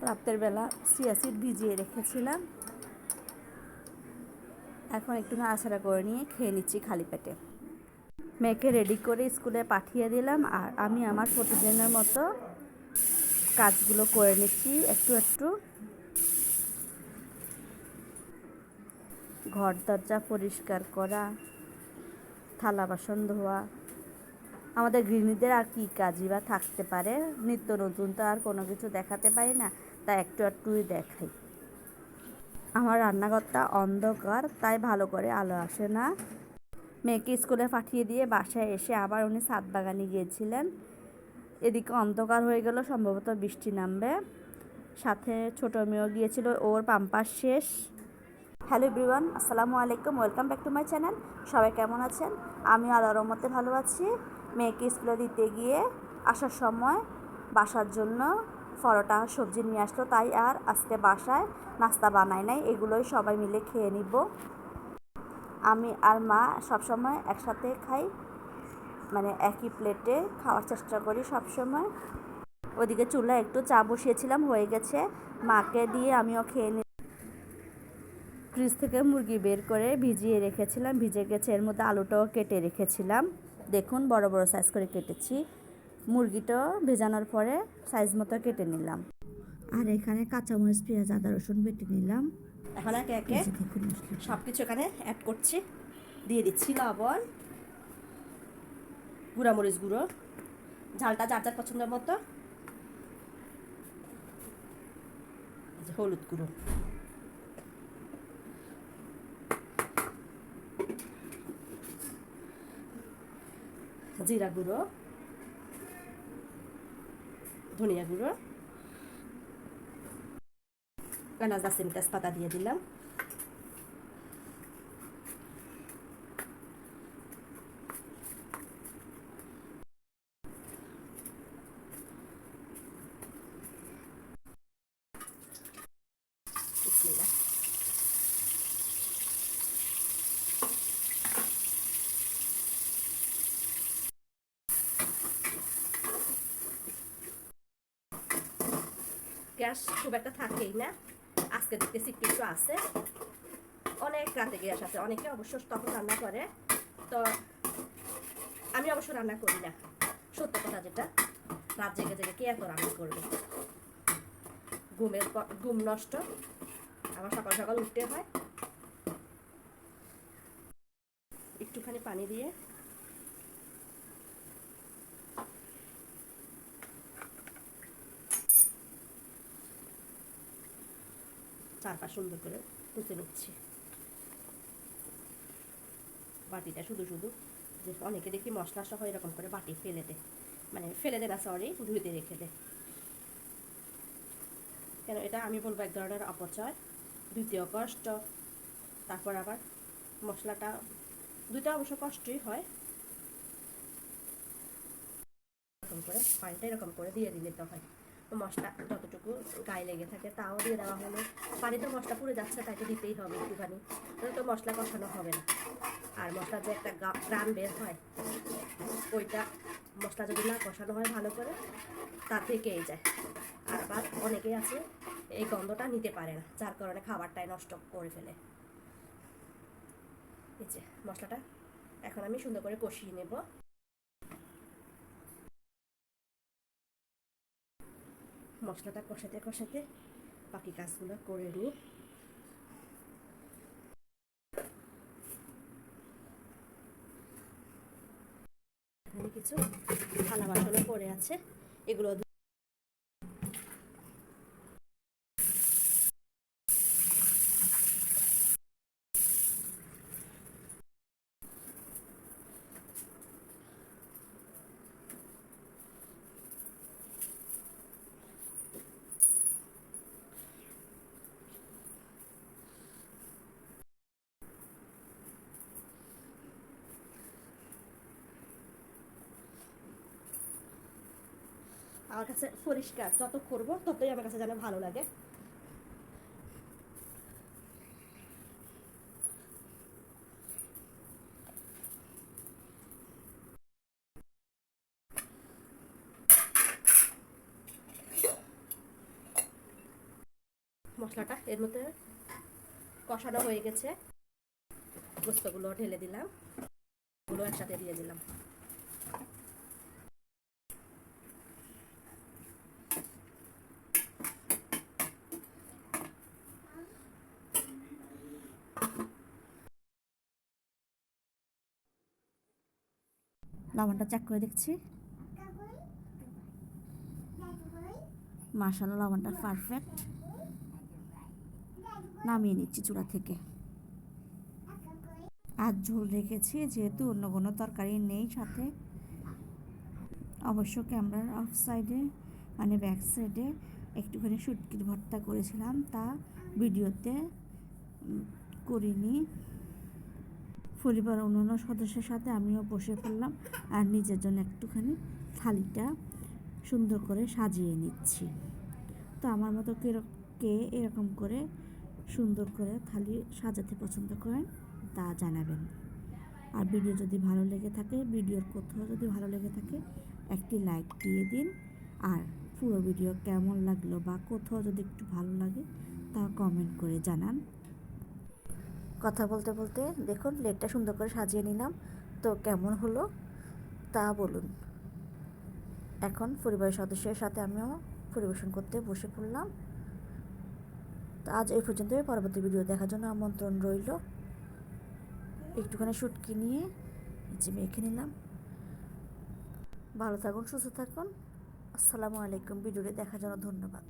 রাতের বেলা chia seed ভিজিয়ে রেখেছিলাম। এখন একটু নাড়াচাড়া করে নিয়ে খেয়ে নিচ্ছি খালি পেটে। মেয়েকে রেডি করে স্কুলে পাঠিয়ে দিলাম, আর আমি আমার প্রতিদিনের মতো কাজগুলো করে নিচ্ছি একটু একটু। ঘর দরজা পরিষ্কার করা, থালা বাসন ধোয়া, আমাদের গৃহিণীদের আর কি কাজই বা থাকতে পারে। নিত্য নতুন তো আর কোনো কিছু দেখাতে পারি না, তাই একটু একটুই দেখাই। আমার রান্নাঘরটা অন্ধকার, তাই ভালো করে আলো আসে না। মেয়েকে স্কুলে পাঠিয়ে দিয়ে বাসায় এসে আবার উনি ছাদ বাগানে গিয়েছিলেন। এদিকে অন্ধকার হয়ে গেল, সম্ভবত বৃষ্টি নামবে। সাথে ছোটো মেয়েও গিয়েছিল, ওর পাম্পাস শেষ। হ্যালো এভরিওয়ান, আসসালামু আলাইকুম, welcome back to my channel. সবাই কেমন আছেন? আমি আল্লাহর রহমতে ভালো আছি। মেয়েকে স্কুলে দিতে গিয়ে আসার সময় বাসার জন্য পরোটা সবজি নিয়ে আসলো, তাই আর আজকে বাসায় নাস্তা বানাই নাই, এগুলোই সবাই মিলে খেয়ে নিব। আমি আর মা সবসময় একসাথে খাই, মানে একই প্লেটে খাওয়ার চেষ্টা করি সবসময়। ওদিকে চুলায় একটু চা বসিয়েছিলাম, হয়ে গেছে, মাকে দিয়ে আমিও খেয়ে নিই। ফ্রিজ থেকে মুরগি বের করে ভিজিয়ে রেখেছিলাম, ভিজে গেছে। এর মধ্যে আলুটাও কেটে রেখেছিলাম, দেখুন বড় বড় সাইজ করে কেটেছি। মুরগিটাও ভেজানোর পরে সাইজ মতো কেটে নিলাম। আর এখানে কাঁচামরিচ, পেঁয়াজ, আদা, রসুন বেটে নিলাম। এখন একে একে সব কিছু এখানে অ্যাড করছি। দিয়ে দিচ্ছি লবণ, গুঁড়ামরিচ গুঁড়ো, ঝালটা যার যার পছন্দের মতো, হলুদ গুঁড়ো, জিরা গুঁড়ো, ধনিয়া গুঁড়ো, এলাচ দারচিনি তেজপাতা দিয়ে দিলাম। গ্যাস খুব একটা থাকেই না, আজকে দেখতেছি একটু একটু আছে। অনেক রাতে গ্যাস আছে, অনেকে অবশ্য তখন রান্না করে, তো আমি অবশ্য রান্না করি না। সত্য কথা যেটা, রাত জেগে জেগে কে এত রান্না করবে, ঘুম নষ্ট, আবার সকাল সকাল উঠতে হয়। একটুখানি পানি দিয়ে চারপাশ সুন্দর করে কুচে নিচ্ছি। বাটিটা শুধু শুধু, যে অনেকে দেখি মশলা সহ এরকম করে বাটি ফেলে দেয়, মানে ফেলে দেয় না, সরি, ধুইতে রেখে দেয়। কেন, এটা আমি বলবো এক ধরনের অপচয়, দ্বিতীয় কষ্ট। তারপর আবার মশলাটা, দুইটা অবশ্য কষ্টই হয়। এরকম করে পানিটা এরকম করে দিয়ে দিলে তো হয়, মশলা যতটুকু গায়ে লেগে থাকে তাও দিয়ে দেওয়া হলো। পানিতে মশলা পুড়ে যাচ্ছে, তাকে দিতেই হবে একটুখানি, তাহলে তো মশলা কষানো হবে না। আর মশলার যে একটা গ্রান বের হয়, ওইটা মশলা যদি না কষানো হয় ভালো করে, তার থেকেই যায়। আর আবার অনেকেই আছে এই গন্ধটা নিতে পারে না, যার কারণে খাবারটাই নষ্ট করে ফেলে। এই যে মশলাটা এখন আমি সুন্দর করে কষিয়ে নেব। মশলাটা কষাতে কষাতে বাকি কাজগুলো করে নিই। এখানে কিছু থালা বাসনও পড়ে আছে, এগুলো আমার কাছে পরিষ্কার যত করবো ততই আমার কাছে যেন ভালো লাগে। মশলাটা এর মধ্যে কষানো হয়ে গেছে, গোস্তগুলো ঢেলে দিলাম, গুলো একসাথে দিয়ে দিলাম। লবণটা চেক করে দেখছি, মাশাআল্লাহ লবণটা পারফেক্ট। নামিয়ে নিচ্ছি চুলা থেকে। আর ঝোল রেখেছি, যেহেতু অন্য কোনো তরকারি নেই সাথে। অবশ্য ক্যামেরার অফ সাইডে মানে ব্যাক সাইডে একটুখানি শুটকির ভর্তা করেছিলাম, তা ভিডিওতে করিনি। পরিবার অন্যান্য সদস্যের সাথে আমিও বসে পড়লাম আর নিজের জন্য একটুখানি থালিটা সুন্দর করে সাজিয়ে নিচ্ছি। তো আমার মতো কে এরকম করে সুন্দর করে থালি সাজাতে পছন্দ করেন তা জানাবেন। আর ভিডিও যদি ভালো লেগে থাকে, ভিডিওর কোথাও যদি ভালো লেগে থাকে একটি লাইক দিয়ে দিন। আর পুরো ভিডিও কেমন লাগলো বা কোথাও যদি একটু ভালো লাগে তা কমেন্ট করে জানান। কথা বলতে বলতে দেখুন প্লেটটা সুন্দর করে সাজিয়ে নিলাম, তো কেমন হলো তা বলুন। এখন পরিবারের সদস্যের সাথে আমিও পরিবেশন করতে বসে পড়লাম। তো আজ এই পর্যন্ত, পরবর্তী ভিডিও দেখার জন্য আমন্ত্রণ রইল। একটুখানি শুটকি নিয়ে যে মেখে নিলাম। ভালো থাকুন, সুস্থ থাকুন। আসসালামু আলাইকুম। ভিডিওটি দেখার জন্য ধন্যবাদ।